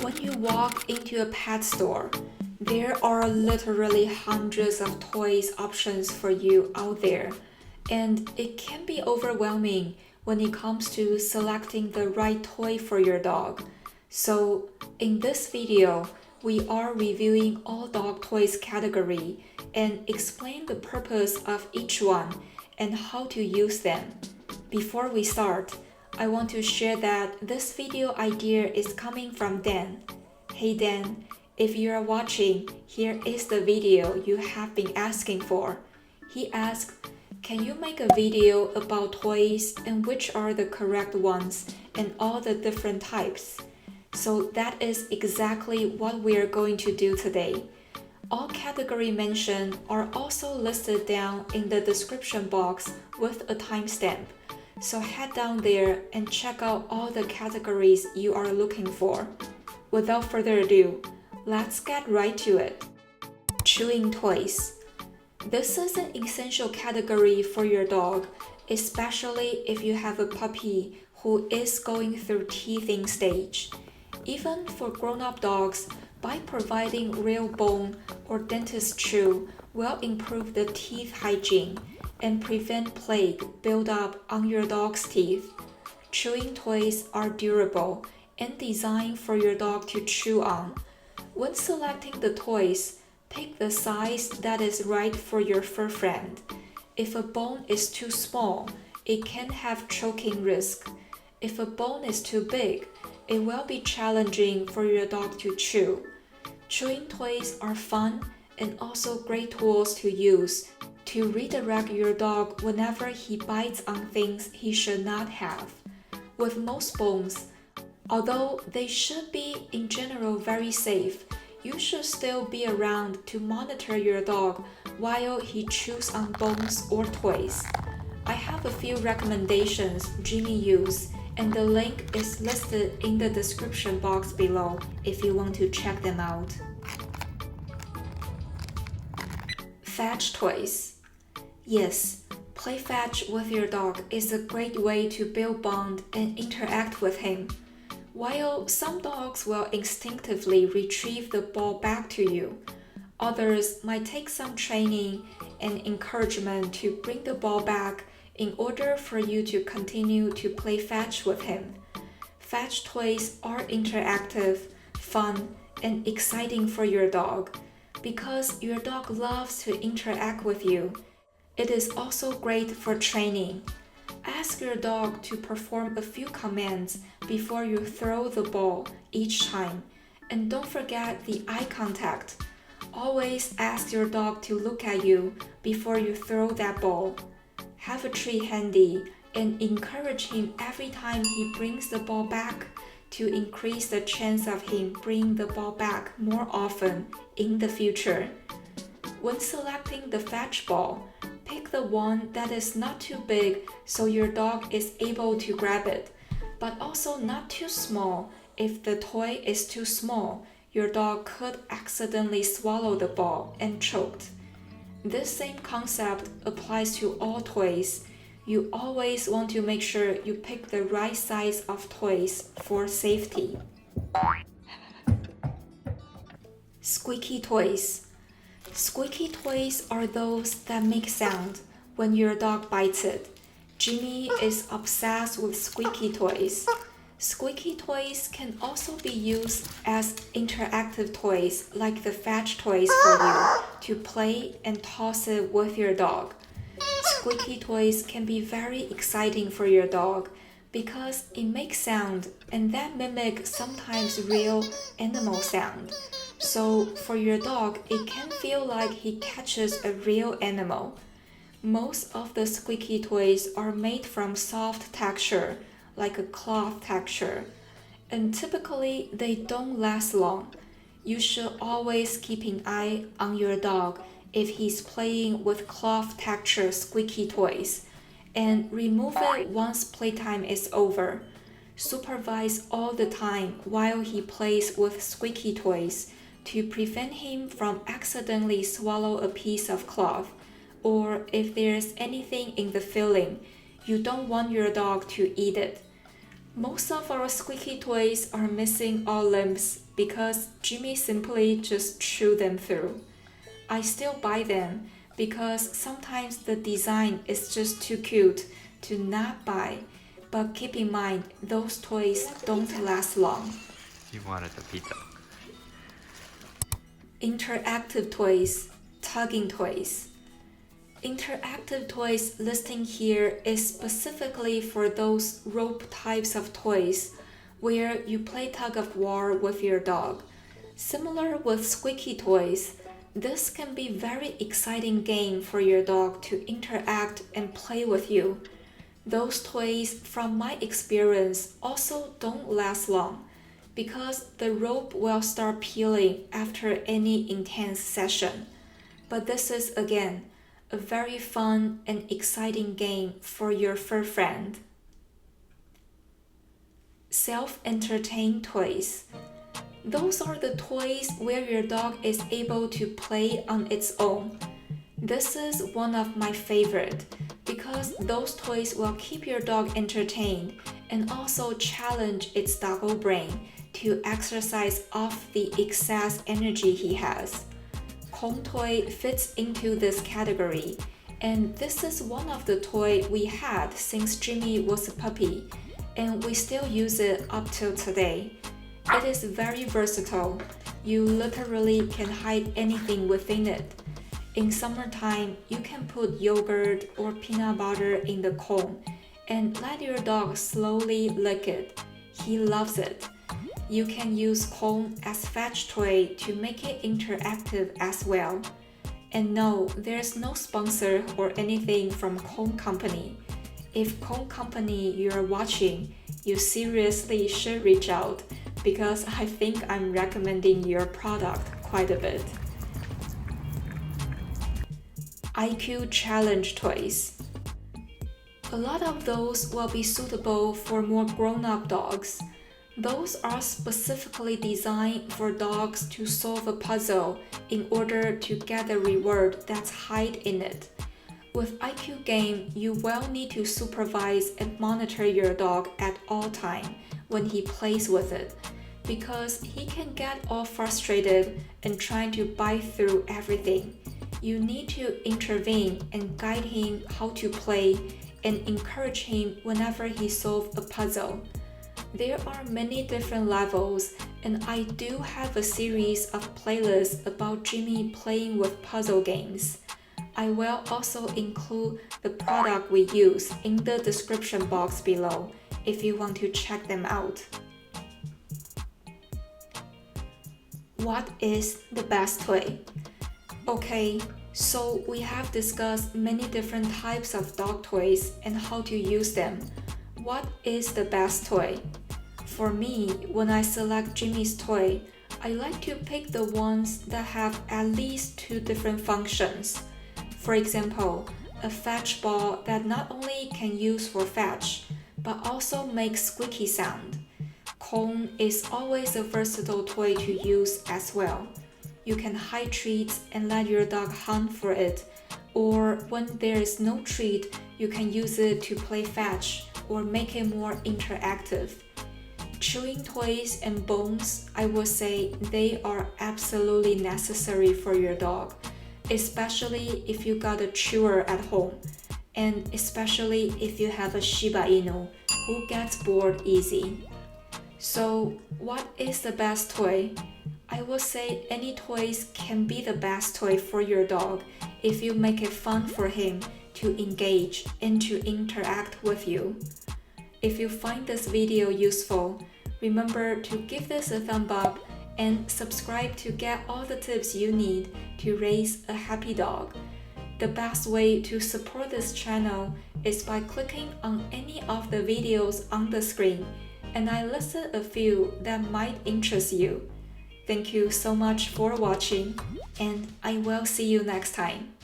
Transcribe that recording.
When you walk into a pet store, there are literally hundreds of toys options for you out there, and it can be overwhelming when it comes to selecting the right toy for your dog. So, in this video, we are reviewing all dog toys category and explain the purpose of each one and how to use them. Before we start, I want to share that this video idea is coming from Dan. Hey Dan, if you are watching, here is the video you have been asking for. He asked, can you make a video about toys and which are the correct ones and all the different types? So that is exactly what we are going to do today. All category mentioned are also listed down in the description box with a timestamp. So head down there and check out all the categories you are looking for. Without further ado, let's get right to it. Chewing toys. This is an essential category for your dog, especially if you have a puppy who is going through teething stage. Even for grown-up dogs, by providing real bone or dentist chew will improve the teeth hygiene and prevent plaque buildup on your dog's teeth. Chewing toys are durable and designed for your dog to chew on. When selecting the toys, pick the size that is right for your fur friend. If a bone is too small, it can have choking risk. If a bone is too big, it will be challenging for your dog to chew. Chewing toys are fun and also great tools to use to redirect your dog whenever he bites on things he should not have. With most bones, although they should be in general very safe, you should still be around to monitor your dog while he chews on bones or toys. I have a few recommendations Jimmy used, and the link is listed in the description box below if you want to check them out. Fetch toys. Yes, play fetch with your dog is a great way to build bond and interact with him. While some dogs will instinctively retrieve the ball back to you, others might take some training and encouragement to bring the ball back in order for you to continue to play fetch with him. Fetch toys are interactive, fun, and exciting for your dog. Because your dog loves to interact with you, it is also great for training. Ask your dog to perform a few commands before you throw the ball each time, and don't forget the eye contact. Always ask your dog to look at you before you throw that ball. Have a treat handy and encourage him every time he brings the ball back to increase the chance of him bringing the ball back more often in the future. When selecting the fetch ball, pick the one that is not too big so your dog is able to grab it, but also not too small. If the toy is too small, your dog could accidentally swallow the ball and choked. This same concept applies to all toys. You always want to make sure you pick the right size of toys for safety. Squeaky toys. Squeaky toys are those that make sound when your dog bites it. Jimmy is obsessed with squeaky toys. Squeaky toys can also be used as interactive toys like the fetch toys for you to play and toss it with your dog. Squeaky toys can be very exciting for your dog because it makes sound and that mimic sometimes real animal sound. So for your dog, it can feel like he catches a real animal. Most of the squeaky toys are made from soft texture, like a cloth texture, and typically they don't last long. You should always keep an eye on your dog if he's playing with cloth texture squeaky toys, and remove it once playtime is over. Supervise all the time while he plays with squeaky toys to prevent him from accidentally swallow a piece of cloth, or if there's anything in the filling, you don't want your dog to eat it. Most of our Squeaky toys are missing all limbs because Jimmy simply just chew them through. I still buy them because sometimes the design is just too cute to not buy. But keep in mind, those toys don't last long. You wanted the pizza. Interactive toys, tugging toys. Interactive toys listing here is specifically for those rope types of toys where you play tug of war with your dog. Similar with Squeaky toys, this can be very exciting game for your dog to interact and play with you. Those toys, from my experience, also don't last long because the rope will start peeling after any intense session. But this is again a very fun and exciting game for your fur friend. Self-entertain toys. Those are the toys where your dog is able to play on its own. This is one of my favorite because those toys will keep your dog entertained and also challenge its doggo brain to exercise off the excess energy he has. Comb toy fits into this category, and this is one of the toys we had since Jimmy was a puppy, and we still use it up till today. It is very versatile. You literally can hide anything within it. In summertime, you can put yogurt or peanut butter in the comb and let your dog slowly lick it. He loves it. You can use comb as fetch toy to make it interactive as well. And no, there's no sponsor or anything from Comb Company. If Comb Company you're watching, you seriously should reach out because I think I'm recommending your product quite a bit. IQ challenge toys. A lot of those will be suitable for more grown-up dogs. Those are specifically designed for dogs to solve a puzzle in order to get the reward that's hide in it. With IQ game, you will need to supervise and monitor your dog at all time when he plays with it, because he can get all frustrated and trying to bite through everything. You need to intervene and guide him how to play and encourage him whenever he solves a puzzle. There are many different levels, and I do have a series of playlists about Jimmy playing with puzzle games. I will also include the product we use in the description box below if you want to check them out. What is the best toy? Okay, so we have discussed many different types of dog toys and how to use them. What is the best toy? For me, when I select Jimmy's toy, I like to pick the ones that have at least two different functions. For example, a fetch ball that not only can use for fetch, but also makes squeaky sound. Comb is always a versatile toy to use as well. You can hide treats and let your dog hunt for it, or when there is no treat, you can use it to play fetch or make it more interactive. Chewing toys and bones, I would say they are absolutely necessary for your dog, especially if you got a chewer at home, and especially if you have a Shiba Inu who gets bored easy. So, what is the best toy? I would say any toys can be the best toy for your dog if you make it fun for him to engage and to interact with you. If you find this video useful, remember to give this a thumb up and subscribe to get all the tips you need to raise a happy dog. The best way to support this channel is by clicking on any of the videos on the screen, and I listed a few that might interest you. Thank you so much for watching, and I will see you next time.